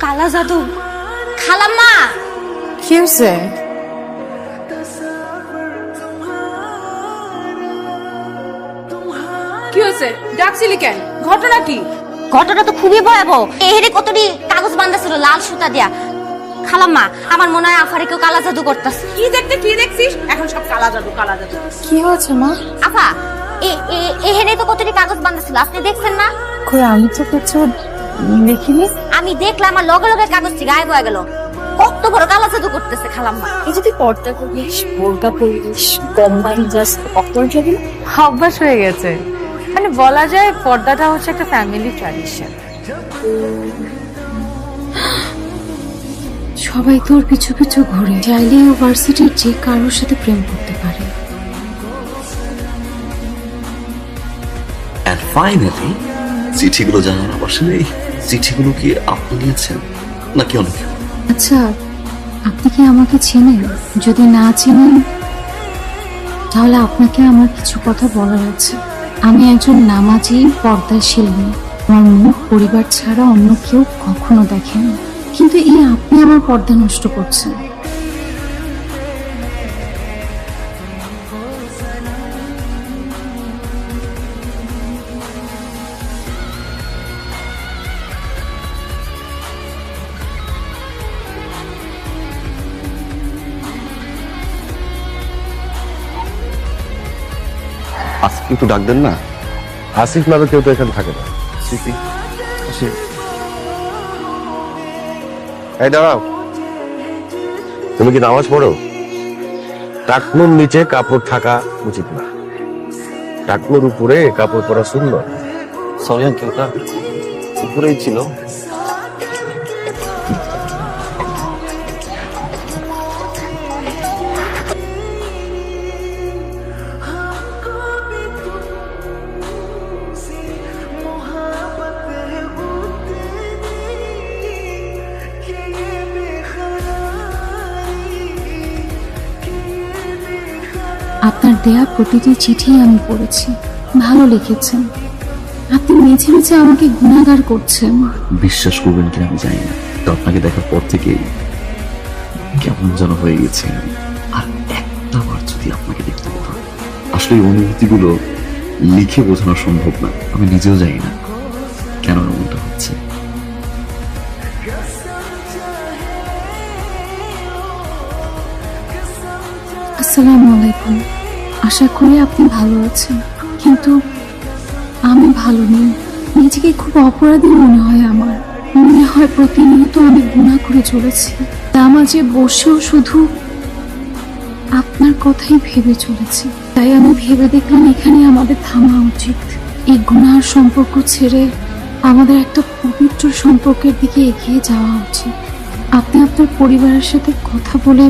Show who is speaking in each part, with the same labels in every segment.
Speaker 1: কালা জাদু। খালাম্মা,
Speaker 2: কি হয়েছে? কি হয়েছে? ডাকছিলি কেন? ঘটনা কি?
Speaker 1: ঘটনা তো খুবই ভয়াবহ। এহেরে কতটি কাগজ বান্ধা ছিল লাল সুতা দিয়া। খালাম্মা, আমার মনে হয় আফারে কেউ কালা জাদু করতেছে।
Speaker 2: কি দেখছিস? এখন সব কালা জাদু।
Speaker 3: কি হয়েছে মা?
Speaker 1: আফা, এহেরে তো কতটি কাগজ বান্ধা ছিল, আপনি দেখছেন না?
Speaker 3: কই আমি তো কিছু দেখিনি।
Speaker 1: আমি দেখলাম, আমার লগে লগে কাগজটি গায়েব হয়ে গেল। কত বড় কালা জাদু করতেছে খালাম্মা।
Speaker 3: এই যদি পর্দা করিস, বোরকা পরিস, কম্বাইন জাস্ট অপর যাবি না?
Speaker 2: অভ্যাস হয়ে গেছে। মানে বলা যায় পর্দাটা হচ্ছে একটা ফ্যামিলি ট্র্যাডিশন।
Speaker 3: সবাই তোর পিছু পিছু ঘুরে, চাইলে ইউনিভার্সিটির যে কারোর সাথে প্রেম করতে পারে।
Speaker 4: And finally, চিঠিগুলো জানানো আসলে এই চিঠিগুলো কি আপনি নিয়েছেন নাকি অন্য কেউ?
Speaker 3: আচ্ছা, আপনি কি আমাকে চেনেন? যদি না চেনেন তাহলে আপনাকে আমার কিছু কথা বলার আছে। আমি একজন নামাজি পর্দাশীল মেয়ে। আমার মুখ পরিবার ছাড়া অন্য কেউ কখনো দেখেনি, কিন্তু এই আপনি আমার পর্দা নষ্ট করছেন।
Speaker 5: আসিফ একটু ডাক দেন না। আসিফ নামে কেউ তো এখানে থাকে না। স্মৃতি, আসিফ। এই দাঁড়াও, তুমি কি নামাজ পড়ো? টাকনুর নিচে কাপড় থাকা উচিত না, টাকনুর উপরে কাপড় পরা সুন্দর।
Speaker 4: সরি আঙ্কেল, ওটা উপরেই ছিল।
Speaker 3: আপনার দেয়া প্রতিটি চিঠি আমি পড়েছি, ভালো লিখেছেন। আপনি মেঝে মেঝে আমাকে গুণাগার করছেন।
Speaker 4: বিশ্বাস করবেন কি আমি জানি না, তো আপনাকে দেখার পর থেকে কেমন যেন হয়ে গেছে। আর একটা বার যদি আপনাকে দেখতে পেতাম, আসলে এই অনুভূতিগুলো লিখে বোঝানো সম্ভব না। আমি নিজেও জানি না কেন এমনটা হচ্ছে।
Speaker 3: আসসালামু আলাইকুম। আশা করি আপনি ভালো আছেন, কিন্তু আমি ভালো নেই। নিজেকে খুব অপরাধী মনে হয় আমার। মনে হয় প্রতিনিয়ত আমি গুনাহ করে চলেছি। নামাজে বসেও শুধু আপনার কথাই ভেবে চলেছি। তাই আমি ভেবে দেখলাম এখানে আমাদের থামা উচিত। এই গুনাহর সম্পর্ক ছেড়ে আমাদের একটা পবিত্র সম্পর্কের দিকে এগিয়ে যাওয়া উচিত। আপনি আপনার পরিবারের সাথে কথা বলে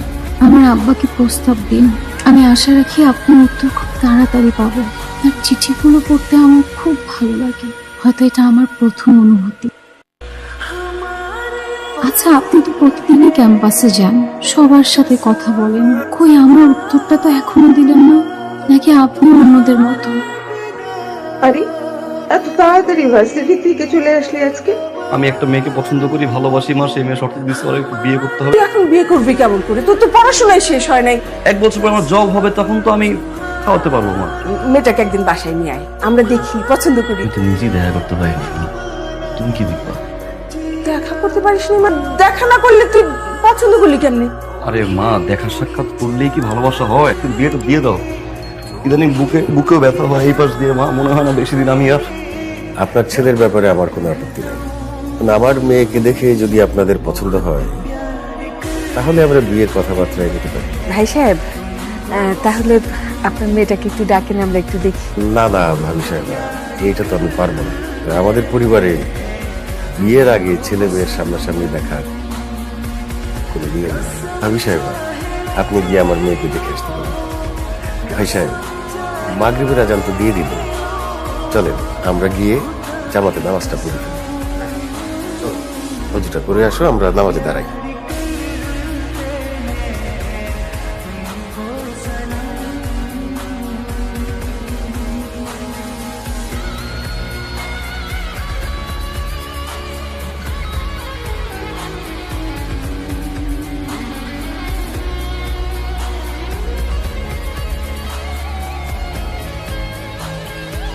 Speaker 3: আমার আব্বাকে প্রস্তাব দিন। আমি আশা রাখি আপনি উত্তর খুব তাড়াতাড়ি পাবেন। আপনার চিঠিগুলো পড়তে আমার খুব ভালো লাগে। হয়তো এটা আমার প্রথম অনুভূতি। আচ্ছা, আপনি তো প্রতিদিনই ক্যাম্পাসে যান, সবার সাথে কথা বলেন। কই আমার উত্তরটা তো এখনো দিলেন না? নাকি আপনি অন্যদের মতো?
Speaker 6: আরে এত তাড়াতাড়ি ভার্সিটি থেকে চলে আসলি আজকে?
Speaker 7: আমি একটা মেয়েকে পছন্দ করি, ভালোবাসি মা। সেই মেয়ে শর্ত দিচ্ছে ওরা বিয়ে করতে হবে।
Speaker 6: তুই এখন বিয়ে করবি কেমন করে? তোর তো পড়াশোনাই শেষ হয় নাই।
Speaker 7: 1 বছর পর আমার জব হবে, তখন তো আমি খাওয়াতে পারবো মা।
Speaker 6: মেয়েটাকে একদিন বাসায় নিয়ে আয়, আমরা দেখি, পছন্দ করি।
Speaker 4: তুই তো নিজেই দেখা করতে পারিনি, তুমি কি দেখবা?
Speaker 6: দেখা করতে পারিস নি? দেখা না করলে তুই পছন্দ করলি কেমনে?
Speaker 7: আরে মা, দেখা সাক্ষাৎ করলেই কি ভালোবাসা হয়? তুমি বিয়েটা দিয়ে দাও। ইদানিং বুকেও ব্যথা হয় এই পাশ দিয়ে মা। মনে হয় না বেশি দিন আমি আর।
Speaker 5: আপনার ছেলের ব্যাপারে আমার কোনো আপত্তি নাই। আমার মেয়েকে দেখে যদি আপনাদের পছন্দ হয় তাহলে আমরা বিয়ের কথাবার্তা এগোতে পারি।
Speaker 6: ভাই সাহেব, তাহলে আপনার মেয়েটাকে একটু ডাকেন, আমরা একটু দেখি।
Speaker 5: না না ভাবি সাহেব, এইটা তো আমি পারবো না। আমাদের পরিবারে বিয়ের আগে ছেলে মেয়ের সামনাসামনি দেখা কোনো বিয়ে নেই। ভাবি সাহেব, আপনি গিয়ে আমার মেয়েকে দেখে আসতে পারেন। ভাই সাহেব, মাগরিবের আজান তো দিয়ে দিল, চলেন আমরা গিয়ে জামাতে নামাজটা পড়ি। অজুটা করে আসো, আমরা নামাজে দাঁড়াই।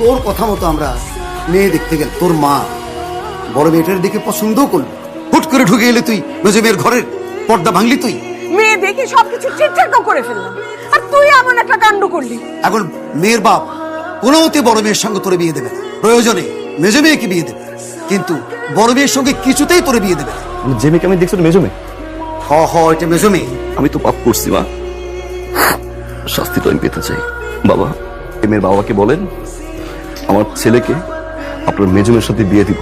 Speaker 8: তোর কথা মতো আমরা মেয়ে দেখতে গেল, তোর মা বড় মেয়েটার দিকে পছন্দও করলো, হুট করে ঢুকে এলি তুই মেজো মেয়ের ঘরের পর্দা ভাঙলি তুই।
Speaker 9: মেয়ে দেখে সবকিছু ঠিকঠাক করে ফেললাম, আর তুই এমন একটা কাণ্ড করলি।
Speaker 8: এখন মেয়ের বাপ কোনো মতে বড় মেয়ের সঙ্গে তোরে বিয়ে দেবে না, প্রয়োজনে মেজো মেয়েকে বিয়ে দেবে, কিন্তু বড় মেয়ের সঙ্গে কিছুতেই তোরে বিয়ে দেবে না।
Speaker 7: যে মেয়েকে আমি দেখছি মেজো মেয়ে।
Speaker 8: এটা মেজো মেয়ে।
Speaker 7: আমি তো পাপ করছি মা, শাস্তি তো আমি পেতে চাই। বাবা, এই মেয়ের বাবাকে বলেন আমার ছেলেকে আপনার মেজো মেয়ের সাথে বিয়ে দিব।